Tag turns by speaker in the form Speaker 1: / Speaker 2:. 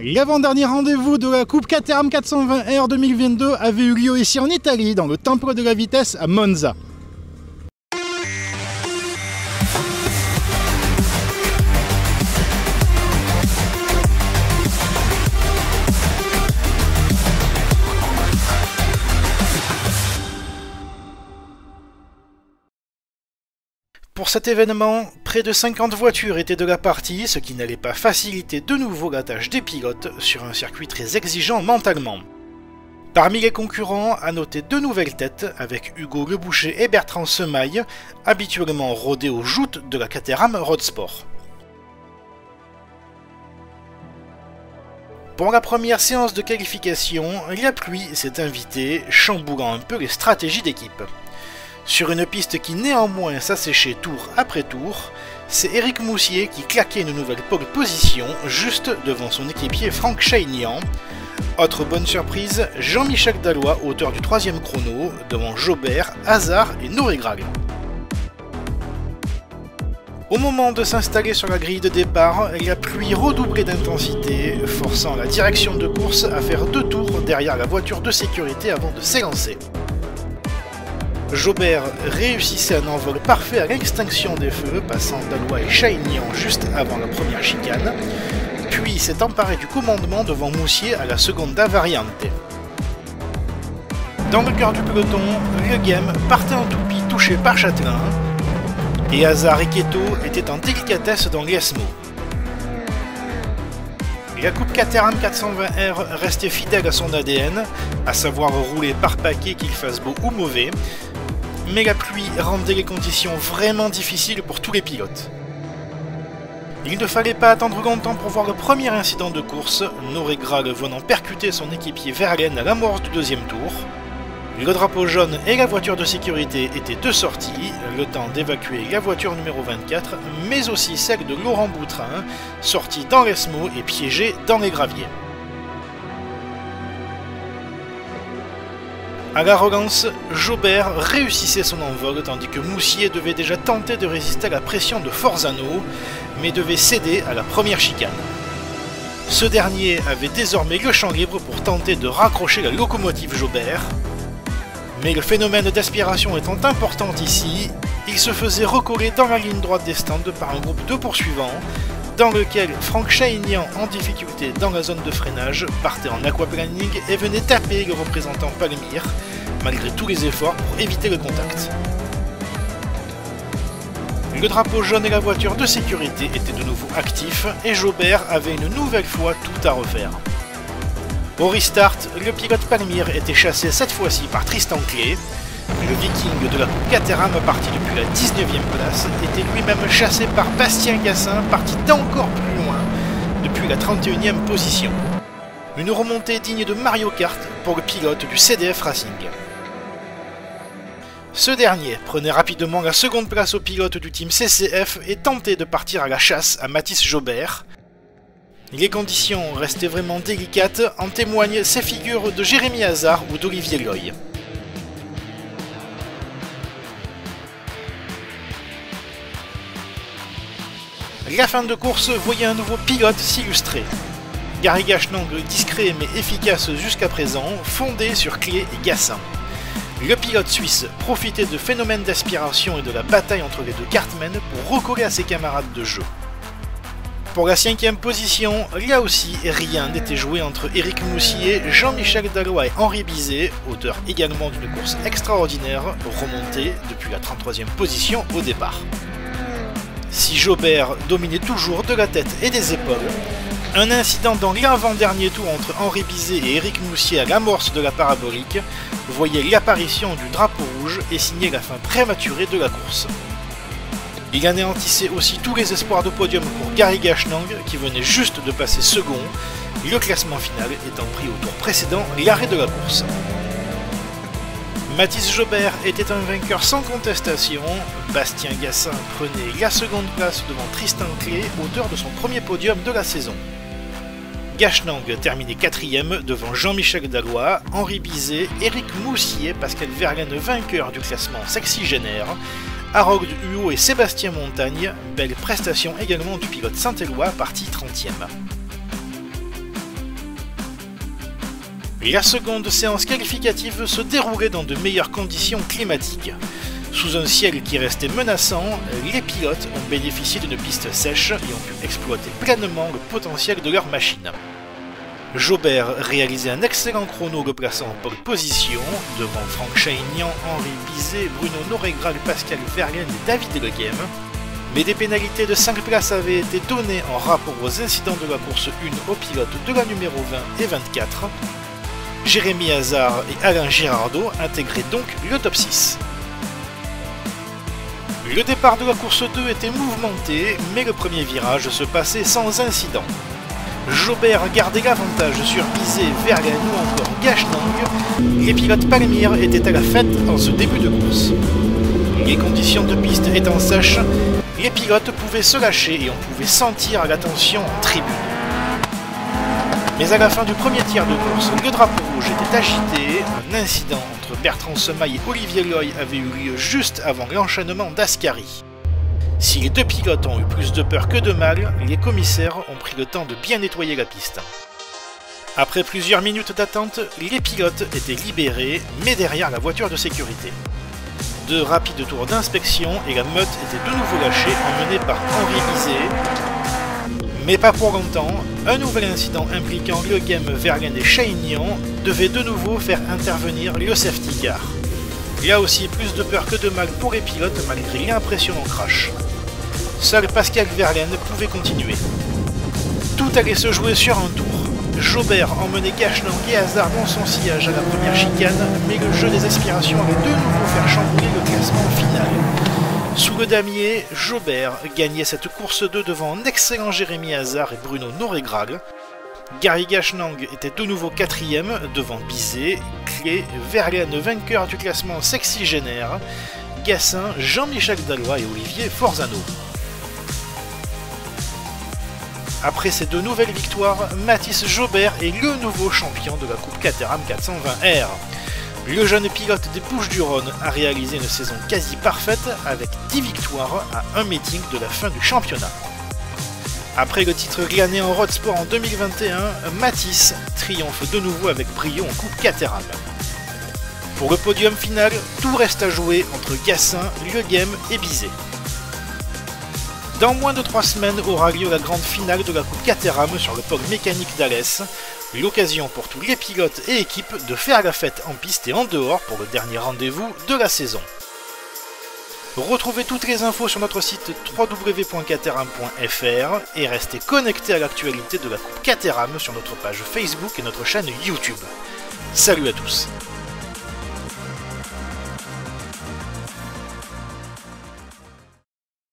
Speaker 1: L'avant-dernier rendez-vous de la Coupe Caterham 420R 2022 avait eu lieu ici en Italie, dans le Temple de la Vitesse à Monza. Pour cet événement, près de 50 voitures étaient de la partie, ce qui n'allait pas faciliter de nouveau la tâche des pilotes sur un circuit très exigeant mentalement. Parmi les concurrents, à noter deux nouvelles têtes, avec Hugo Leboucher et Bertrand Semaille, habituellement rodés aux joutes de la Caterham Road Sport. Pour la première séance de qualification, la pluie s'est invitée, chamboulant un peu les stratégies d'équipe. Sur une piste qui néanmoins s'asséchait tour après tour, c'est Eric Moussier qui claquait une nouvelle pole position juste devant son équipier Franck Chaignan. Autre bonne surprise, Jean-Michel Dalloy, auteur du troisième chrono, devant Jobert, Hazard et Noregrag. Au moment de s'installer sur la grille de départ, la pluie redoublait d'intensité, forçant la direction de course à faire deux tours derrière la voiture de sécurité avant de s'élancer. Jobert réussissait un envol parfait à l'extinction des feux, passant Dalloy et Chaignan juste avant la première chicane, puis s'est emparé du commandement devant Moussier à la seconda variante. Dans le cœur du peloton, le game partait en toupie touché par Châtelain, et Hazard et Keto étaient en délicatesse dans l'ESMO. La Coupe Caterham 420R restait fidèle à son ADN, à savoir rouler par paquet qu'il fasse beau ou mauvais, mais la pluie rendait les conditions vraiment difficiles pour tous les pilotes. Il ne fallait pas attendre longtemps pour voir le premier incident de course, Noregrag venant percuter son équipier Verlaine à l'amorce du deuxième tour. Le drapeau jaune et la voiture de sécurité étaient de sortie, le temps d'évacuer la voiture numéro 24, mais aussi celle de Laurent Boutrin, sorti dans l'ESMO et piégé dans les graviers. À la relance, Jobert réussissait son envol tandis que Moussier devait déjà tenter de résister à la pression de Forzano, mais devait céder à la première chicane. Ce dernier avait désormais le champ libre pour tenter de raccrocher la locomotive Jobert, mais le phénomène d'aspiration étant important ici, il se faisait recoller dans la ligne droite des stands par un groupe de poursuivants, dans lequel Franck Chaignan, en difficulté dans la zone de freinage, partait en aquaplaning et venait taper le représentant Palmyre, malgré tous les efforts pour éviter le contact. Le drapeau jaune et la voiture de sécurité étaient de nouveau actifs et Jobert avait une nouvelle fois tout à refaire. Au restart, le pilote Palmyre était chassé cette fois-ci par Tristan Clé. Le Viking de la Coupe Caterham, parti depuis la 19e place, était lui-même chassé par Bastien Gassin, parti d'encore plus loin, depuis la 31e position. Une remontée digne de Mario Kart pour le pilote du CDF Racing. Ce dernier prenait rapidement la seconde place au pilote du team CCF et tentait de partir à la chasse à Mathis Jobert. Les conditions restaient vraiment délicates, en témoignent ces figures de Jérémy Hazard ou d'Olivier Loy. La fin de course voyait un nouveau pilote s'illustrer. Gary Gachenang, discret mais efficace jusqu'à présent, fondé sur Clé et Gassin. Le pilote suisse profitait de phénomènes d'aspiration et de la bataille entre les deux kartmen pour recoller à ses camarades de jeu. Pour la 5e position, là aussi, rien n'était joué entre Eric Moussier, Jean-Michel Dalloy et Henri Bizet, auteur également d'une course extraordinaire, remontée depuis la 33e position au départ. Si Jobert dominait toujours de la tête et des épaules, un incident dans l'avant-dernier tour entre Henri Bizet et Eric Moussier à l'amorce de la parabolique voyait l'apparition du drapeau rouge et signait la fin prématurée de la course. Il anéantissait aussi tous les espoirs de podium pour Gary Gachenang qui venait juste de passer second, le classement final étant pris au tour précédent l'arrêt de la course. Mathis Jobert était un vainqueur sans contestation, Bastien Gassin prenait la seconde place devant Tristan Clé, auteur de son premier podium de la saison. Gachenang terminait 4e devant Jean-Michel Dalloy, Henri Bizet, Eric Moussier, Pascal Verlaine vainqueur du classement sexygénaire, Harold Huot et Sébastien Montagne, belle prestation également du pilote saint-éloi parti 30e. La seconde séance qualificative se déroulait dans de meilleures conditions climatiques. Sous un ciel qui restait menaçant, les pilotes ont bénéficié d'une piste sèche et ont pu exploiter pleinement le potentiel de leur machine. Jobert réalisait un excellent chrono le plaçant en pole position, devant Franck Chaignan, Henri Bizet, Bruno Noregral, Pascal Verlaine et David Leghem. Mais des pénalités de 5 places avaient été données en rapport aux incidents de la course 1 aux pilotes de la numéro 20 et 24. Jérémy Hazard et Alain Girardot intégraient donc le top 6. Le départ de la course 2 était mouvementé, mais le premier virage se passait sans incident. Jobert gardait l'avantage sur Bizet, Verlaine ou encore Gachenang. Les pilotes Palmyre étaient à la fête en ce début de course. Les conditions de piste étant sèches, les pilotes pouvaient se lâcher et on pouvait sentir la tension en tribune. Mais à la fin du premier tiers de course, le drapeau rouge était agité. Un incident entre Bertrand Semaille et Olivier Loy avait eu lieu juste avant l'enchaînement d'Ascari. Si les deux pilotes ont eu plus de peur que de mal, les commissaires ont pris le temps de bien nettoyer la piste. Après plusieurs minutes d'attente, les pilotes étaient libérés, mais derrière la voiture de sécurité. De rapides tours d'inspection et la meute était de nouveau lâchée, emmenée par Henri Bizet. Mais pas pour longtemps, un nouvel incident impliquant Leghem, Verlaine et Chaignan devait de nouveau faire intervenir le safety car. Là aussi, plus de peur que de mal pour les pilotes malgré l'impressionnant crash. Seul Pascal Verlaine pouvait continuer. Tout allait se jouer sur un tour. Jobert emmenait Gachenang et Hazard dans son sillage à la première chicane, mais le jeu des aspirations allait de nouveau faire chambouler le classement final. Sous le damier, Jobert gagnait cette course 2 devant un excellent Jérémy Hazard et Bruno Noregral. Gary Gachenang était de nouveau 4ème devant Bizet, Clé, Verlaine vainqueur du classement sexygénaire, Gassin, Jean-Michel Dallois et Olivier Forzano. Après ces deux nouvelles victoires, Mathis Jobert est le nouveau champion de la Coupe Caterham 420R. Le jeune pilote des Bouches-du-Rhône a réalisé une saison quasi parfaite avec 10 victoires à un meeting de la fin du championnat. Après le titre glané en Road Sport en 2021, Mathis triomphe de nouveau avec brio en Coupe Caterham. Pour le podium final, tout reste à jouer entre Gassin, Leghem et Bizet. Dans moins de 3 semaines aura lieu la grande finale de la Coupe Caterham sur le pôle mécanique d'Alès, l'occasion pour tous les pilotes et équipes de faire la fête en piste et en dehors pour le dernier rendez-vous de la saison. Retrouvez toutes les infos sur notre site www.caterham.fr et restez connectés à l'actualité de la Coupe Caterham sur notre page Facebook et notre chaîne YouTube. Salut à tous!